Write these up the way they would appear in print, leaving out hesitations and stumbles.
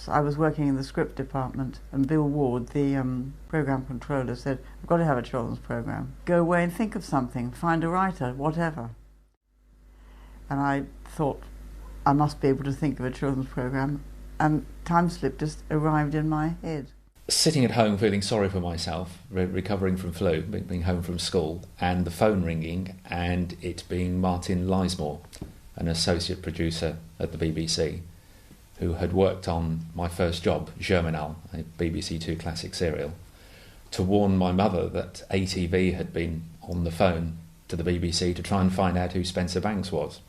I was working in the script department, and Bill Ward, the programme controller, said, "I've got to have a children's programme. Go away and think of something, find a writer, whatever." And I thought, I must be able to think of a children's programme, and Timeslip just arrived in my head. Sitting at home feeling sorry for myself, recovering from flu, being home from school, and the phone ringing, and it being Martin Lismore, an associate producer at the BBC, who had worked on my first job, Germinal, a BBC Two classic serial, to warn my mother that ATV had been on the phone to the BBC to try and find out who Spencer Banks was,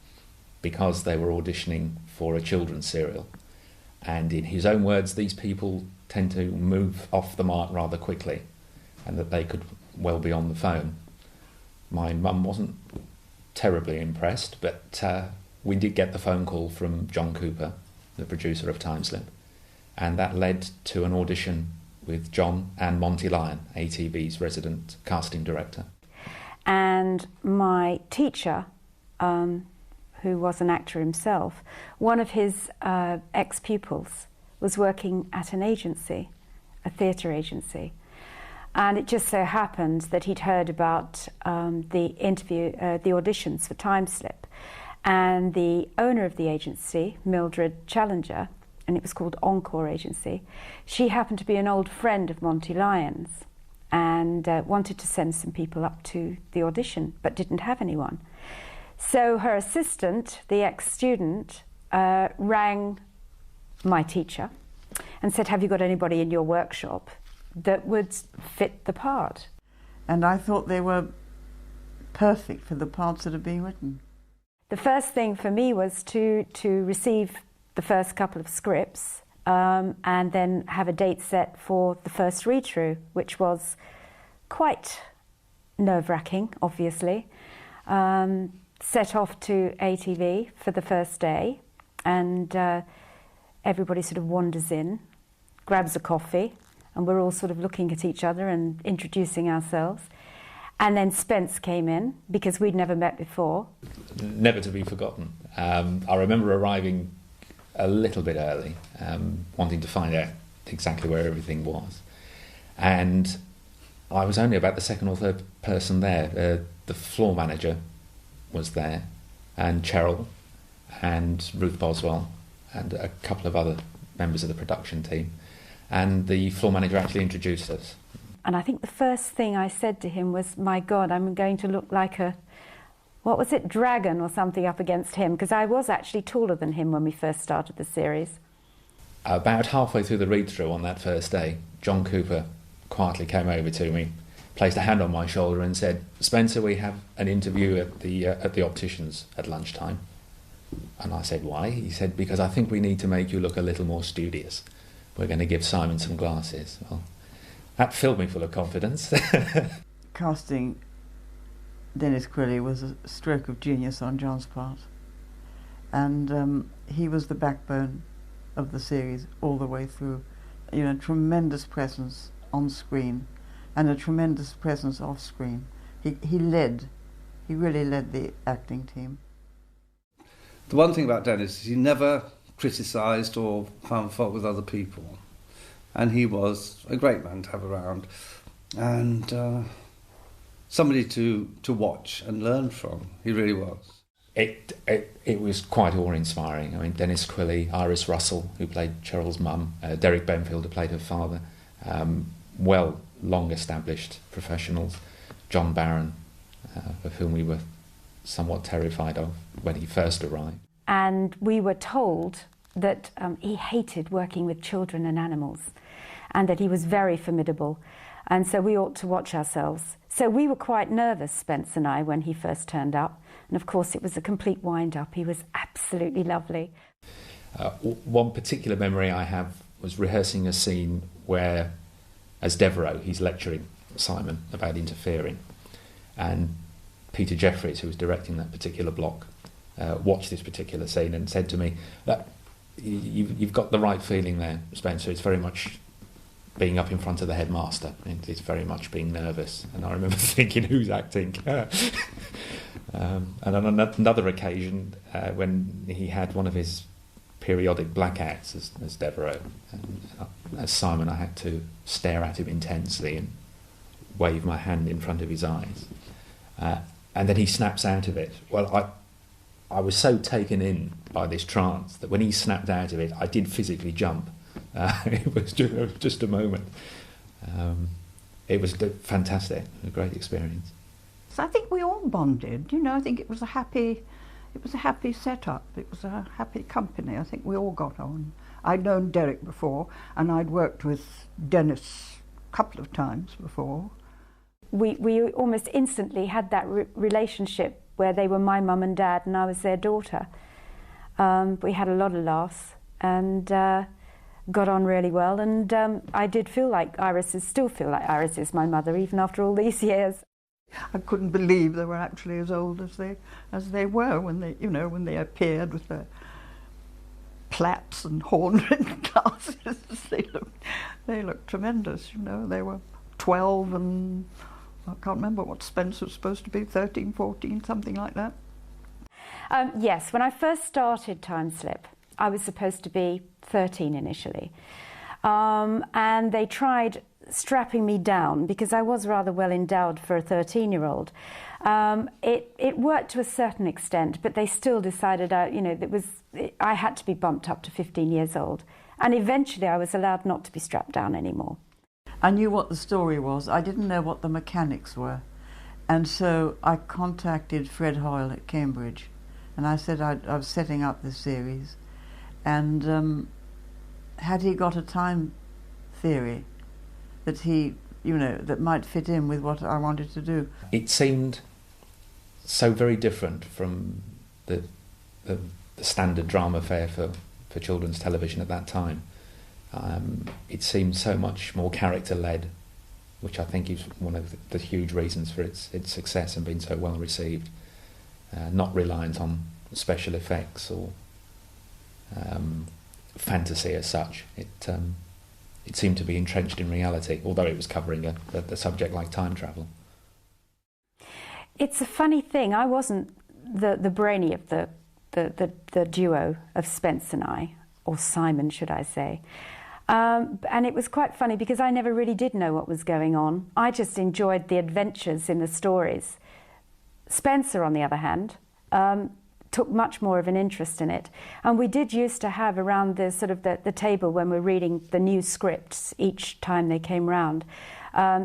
because they were auditioning for a children's serial. And in his own words, these people tend to move off the mark rather quickly, and that they could well be on the phone. My mum wasn't terribly impressed, but we did get the phone call from John Cooper, the producer of Timeslip, and that led to an audition with John and Monty Lyon, ATV's resident casting director. And my teacher, who was an actor himself, one of his ex-pupils was working at an agency, a theatre agency. And it just so happened that he'd heard about the auditions for Timeslip. And the owner of the agency, Mildred Challenger, and it was called Encore Agency, she happened to be an old friend of Monty Lyon's and wanted to send some people up to the audition, but didn't have anyone. So her assistant, the ex-student, rang my teacher and said, "Have you got anybody in your workshop that would fit the part?" And I thought they were perfect for the parts that are being written. The first thing for me was to receive the first couple of scripts and then have a date set for the first read-through, which was quite nerve-wracking, obviously. Set off to ATV for the first day, and everybody sort of wanders in, grabs a coffee, and we're all sort of looking at each other and introducing ourselves. And then Spence came in, because we'd never met before. Never to be forgotten. I remember arriving a little bit early, wanting to find out exactly where everything was. And I was only about the second or third person there. The floor manager was there, and Cheryl, and Ruth Boswell, and a couple of other members of the production team. And the floor manager actually introduced us. And I think the first thing I said to him was, "My God, I'm going to look like a, what was it, dragon or something up against him," because I was actually taller than him when we first started the series. About halfway through the read-through on that first day, John Cooper quietly came over to me, placed a hand on my shoulder and said, "Spencer, we have an interview at the opticians at lunchtime." And I said, "Why?" He said, "Because I think we need to make you look a little more studious. We're going to give Simon some glasses." Well, that filled me full of confidence. Casting Dennis Quilley was a stroke of genius on John's part, and he was the backbone of the series all the way through. You know, tremendous presence on screen and a tremendous presence off screen. He really led the acting team. The one thing about Dennis is he never criticised or found fault with other people, and he was a great man to have around, and somebody to watch and learn from. He really was. It was quite awe-inspiring. I mean, Dennis Quilley, Iris Russell, who played Cheryl's mum, Derek Benfield, who played her father, long-established professionals, John Barron, of whom we were somewhat terrified of when he first arrived. And we were told that he hated working with children and animals, and that he was very formidable, and so we ought to watch ourselves. So we were quite nervous, Spence and I, when he first turned up, and of course it was a complete wind-up. He was absolutely lovely. One particular memory I have was rehearsing a scene where, as Devereux, he's lecturing Simon about interfering, and Peter Jeffries, who was directing that particular block, watched this particular scene and said to me that you've got the right feeling there, Spencer. It's very much being up in front of the headmaster. It's very much being nervous. And I remember thinking, who's acting? And on another occasion, when he had one of his periodic blackouts as Devereux. And as Simon, I had to stare at him intensely and wave my hand in front of his eyes. And then he snaps out of it. Well, I was so taken in by this trance that when he snapped out of it, I did physically jump. It was just a moment. It was fantastic, a great experience. So I think we all bonded. I think it was a happy setup. It was a happy company. I think we all got on. I'd known Derek before, and I'd worked with Dennis a couple of times before. We almost instantly had that relationship where they were my mum and dad and I was their daughter. We had a lot of laughs and got on really well, and I did still feel like Iris is my mother even after all these years. I couldn't believe they were actually as old as they were when they appeared with their plaits and horn-rimmed glasses. They looked tremendous. They were 12 and I can't remember what Spencer was supposed to be, 13, 14, something like that. Yes, when I first started Timeslip, I was supposed to be 13 initially. And they tried strapping me down because I was rather well endowed for a 13-year-old. It worked to a certain extent, but they still decided I had to be bumped up to 15 years old. And eventually I was allowed not to be strapped down anymore. I knew what the story was. I didn't know what the mechanics were. And so I contacted Fred Hoyle at Cambridge and I said I was setting up this series, and had he got a time theory that that might fit in with what I wanted to do. It seemed so very different from the standard drama fare for children's television at that time. It seemed so much more character-led, which I think is one of the huge reasons for its success and being so well received. Not reliant on special effects or fantasy as such. It seemed to be entrenched in reality, although it was covering a subject like time travel. It's a funny thing. I wasn't the brainy of the duo of Spence and I, or Simon, should I say. And it was quite funny because I never really did know what was going on. I just enjoyed the adventures in the stories. Spencer, on the other hand, took much more of an interest in it. And we did used to have around the table when we're reading the new scripts each time they came round,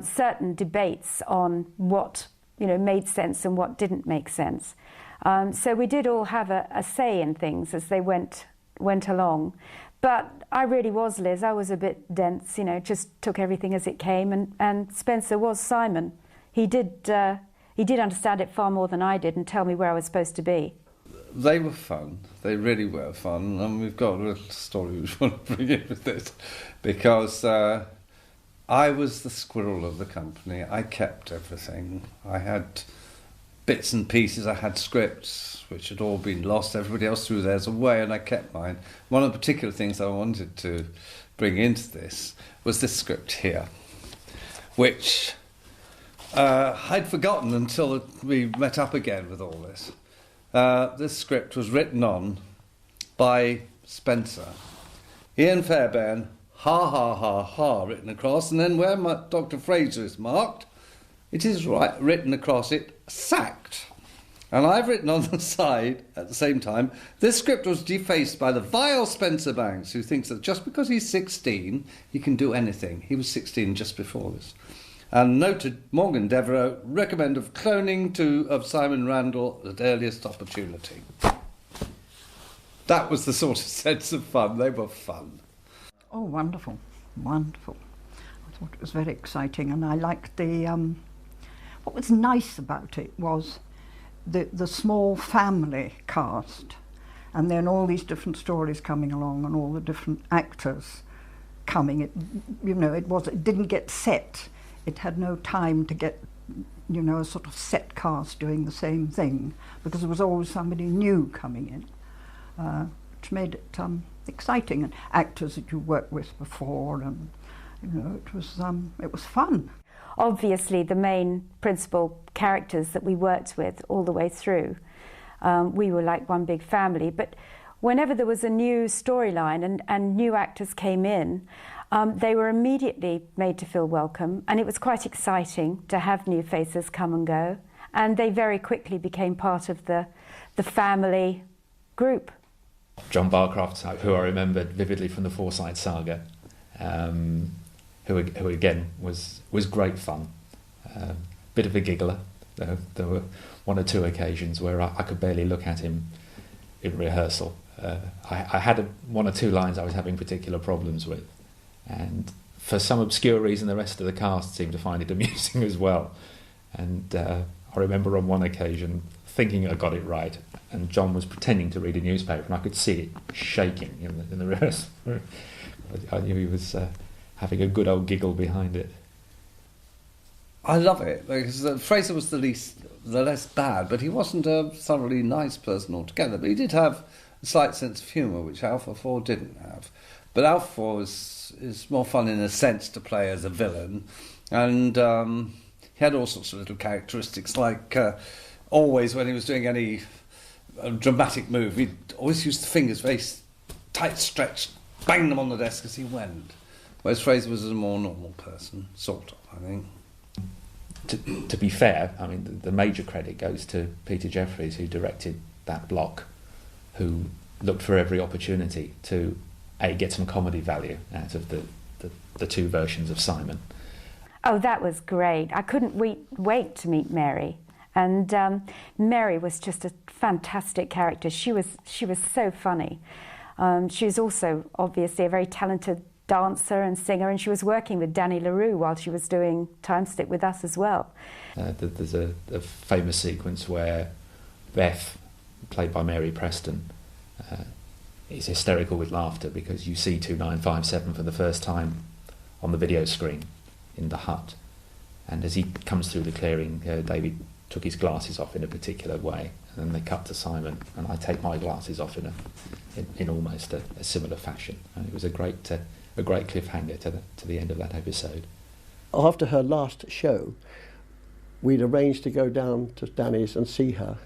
certain debates on what made sense and what didn't make sense. So we did all have a say in things as they went along. But I really was Liz. I was a bit dense, just took everything as it came. And Spencer was Simon. He did understand it far more than I did and tell me where I was supposed to be. They were fun. They really were fun. And we've got a little story which we want to bring in with this, because I was the squirrel of the company. I kept everything. I had bits and pieces. I had scripts which had all been lost. Everybody else threw theirs away, and I kept mine. One of the particular things I wanted to bring into this was this script here, which I'd forgotten until we met up again with all this. This script was written on by Spencer. Ian Fairbairn, ha ha ha ha, written across, and then where Dr. Fraser is marked, it is written across it, sacked. And I've written on the side, at the same time, this script was defaced by the vile Spencer Banks, who thinks that just because he's 16, he can do anything. He was 16 just before this. And noted Morgan Devereux, recommend of cloning of Simon Randall at earliest opportunity. That was the sort of sense of fun. They were fun. Oh, wonderful, wonderful. I thought it was very exciting, and I liked what was nice about it was the small family cast, and then all these different stories coming along and all the different actors coming. It didn't get set. It had no time to get, a sort of set cast doing the same thing, because there was always somebody new coming in, which made it exciting, and actors that you worked with before, and it was fun. Obviously, the main principal characters that we worked with all the way through, we were like one big family. But whenever there was a new storyline and new actors came in, they were immediately made to feel welcome, and it was quite exciting to have new faces come and go, and they very quickly became part of the family group. John Barcroft, who I remembered vividly from the Forsyte saga, who again was great fun. Bit of a giggler. There were one or two occasions where I could barely look at him in rehearsal. I had one or two lines I was having particular problems with, and for some obscure reason the rest of the cast seemed to find it amusing as well. And I remember on one occasion thinking I got it right, and John was pretending to read a newspaper, and I could see it shaking in the rehearsal. I knew he was having a good old giggle behind it. I love it, because Fraser was the less bad, but he wasn't a thoroughly nice person altogether. But he did have a slight sense of humour, which Alpha 4 didn't have. But Alpha 4 is more fun in a sense to play as a villain, and he had all sorts of little characteristics, like always when he was doing any dramatic move, he'd always use the fingers very tight stretched, bang them on the desk as he went. Whereas Fraser was a more normal person, sort of, I think. To be fair, I mean, the major credit goes to Peter Jeffries, who directed that block, who looked for every opportunity to get some comedy value out of the two versions of Simon. Oh, that was great. I couldn't wait to meet Mary. And Mary was just a fantastic character. She was so funny. She was also obviously a very talented dancer and singer, and she was working with Danny LaRue while she was doing Timeslip with us as well. There's a famous sequence where Beth, played by Mary Preston, is hysterical with laughter because you see 2957 for the first time on the video screen in the hut, and as he comes through the clearing, David took his glasses off in a particular way, and then they cut to Simon, and I take my glasses off in almost a similar fashion, and it was a great cliffhanger to the end of that episode. After her last show, we'd arranged to go down to Danny's and see her,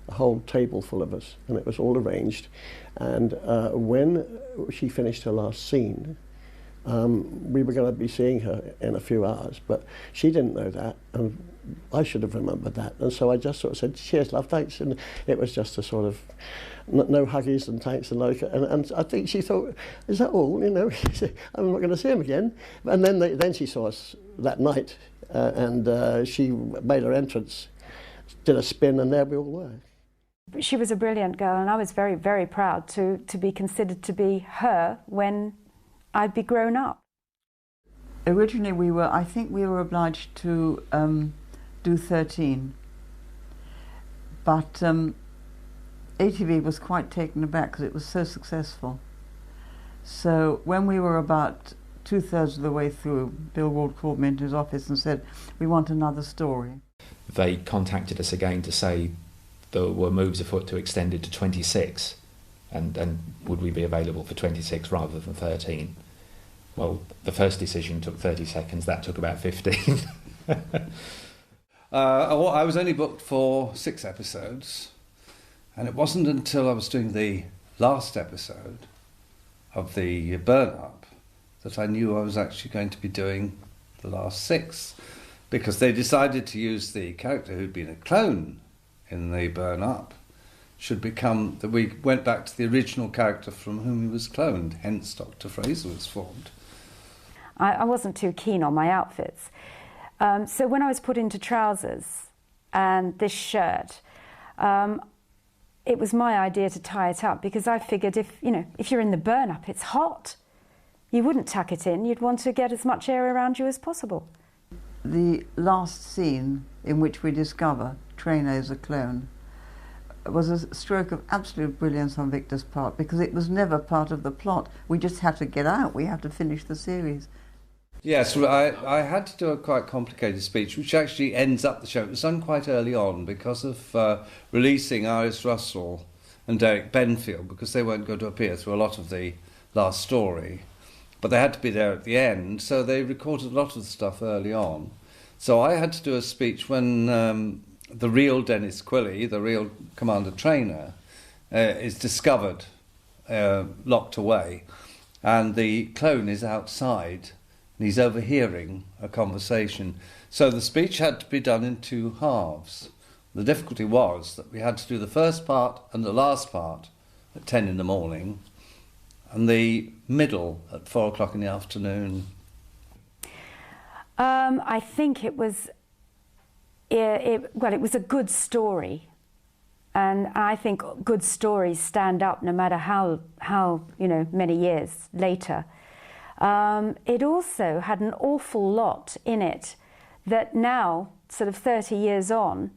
a whole table full of us, and it was all arranged. And when she finished her last scene, we were going to be seeing her in a few hours, but she didn't know that, and I should have remembered that. And so I just sort of said, cheers, love, thanks. And it was just a sort of no huggies and thanks and like, and I think she thought, is that all? You know, I'm not going to see him again. And then she saw us that night, and she made her entrance, did a spin, and there we all were. She was a brilliant girl, and I was very, very proud to be considered to be her when I'd be grown up. Originally I think we were obliged to do 13, but ATV was quite taken aback because it was so successful. So when we were about 2/3 of the way through, Bill Ward called me into his office and said, we want another story. They contacted us again to say there were moves afoot to extend it to 26, and would we be available for 26 rather than 13? Well, the first decision took 30 seconds, that took about 15. I was only booked for 6 episodes, and it wasn't until I was doing the last episode of the burn-up that I knew I was actually going to be doing the last 6, because they decided to use the character who'd been a clone in the burn-up should become, that we went back to the original character from whom he was cloned, hence Dr. Fraser was formed. I wasn't too keen on my outfits. So when I was put into trousers and this shirt, it was my idea to tie it up, because I figured if you're in the burn-up, it's hot. You wouldn't tuck it in, you'd want to get as much air around you as possible. The last scene in which we discover Trainer is a clone was a stroke of absolute brilliance on Victor's part, because it was never part of the plot. We just had to get out, we had to finish the series. Yes, I had to do a quite complicated speech, which actually ends up the show. It was done quite early on because of releasing Iris Russell and Derek Benfield, because they weren't going to appear through a lot of the last story. But they had to be there at the end, so they recorded a lot of the stuff early on. So I had to do a speech when the real Dennis Quilley, the real Commander Trainer, is discovered locked away, and the clone is outside, and he's overhearing a conversation. So the speech had to be done in 2 halves. The difficulty was that we had to do the first part and the last part at 10 in the morning, and the middle at 4 o'clock in the afternoon. I think it was it was a good story, and I think good stories stand up no matter how many years later. It also had an awful lot in it that now, sort of 30 years on,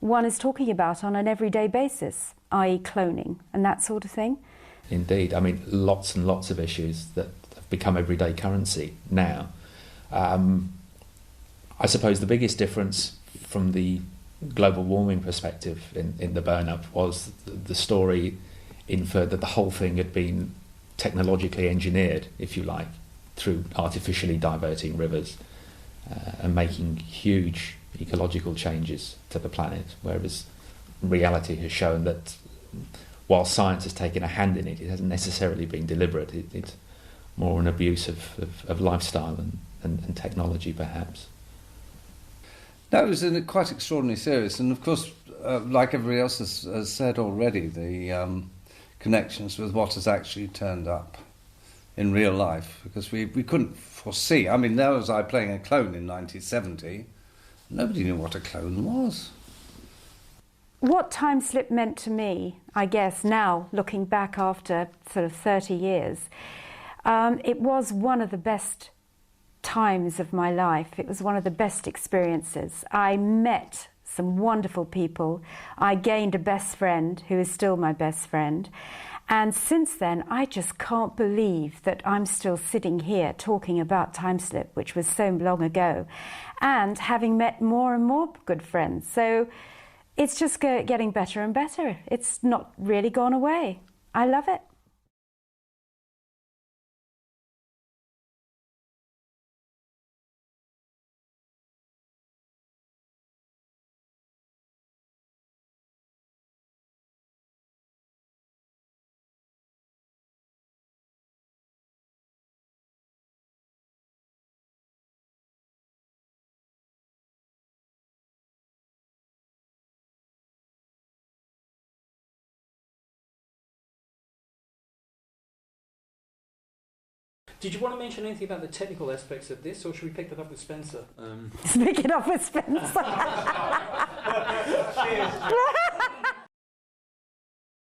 one is talking about on an everyday basis, i.e. cloning and that sort of thing. Indeed, I mean, lots and lots of issues that have become everyday currency now. I suppose the biggest difference from the global warming perspective in the burn-up was the story inferred that the whole thing had been technologically engineered, if you like, through artificially diverting rivers and making huge ecological changes to the planet, whereas reality has shown that while science has taken a hand in it, it hasn't necessarily been deliberate. It's more an abuse of lifestyle and technology, perhaps. That was quite extraordinary series, and of course, like everybody else has said already, the connections with what has actually turned up in real life, because we couldn't foresee. I mean, there was I playing a clone in 1970. Nobody knew what a clone was. What Timeslip meant to me, I guess, now, looking back after sort of 30 years, it was one of the best times of my life. It was one of the best experiences. I met some wonderful people. I gained a best friend who is still my best friend. And since then, I just can't believe that I'm still sitting here talking about Timeslip, which was so long ago, and having met more and more good friends. So it's just getting better and better. It's not really gone away. I love it. Did you want to mention anything about the technical aspects of this, or should we pick that up with Spencer? Pick it up with Spencer. Cheers.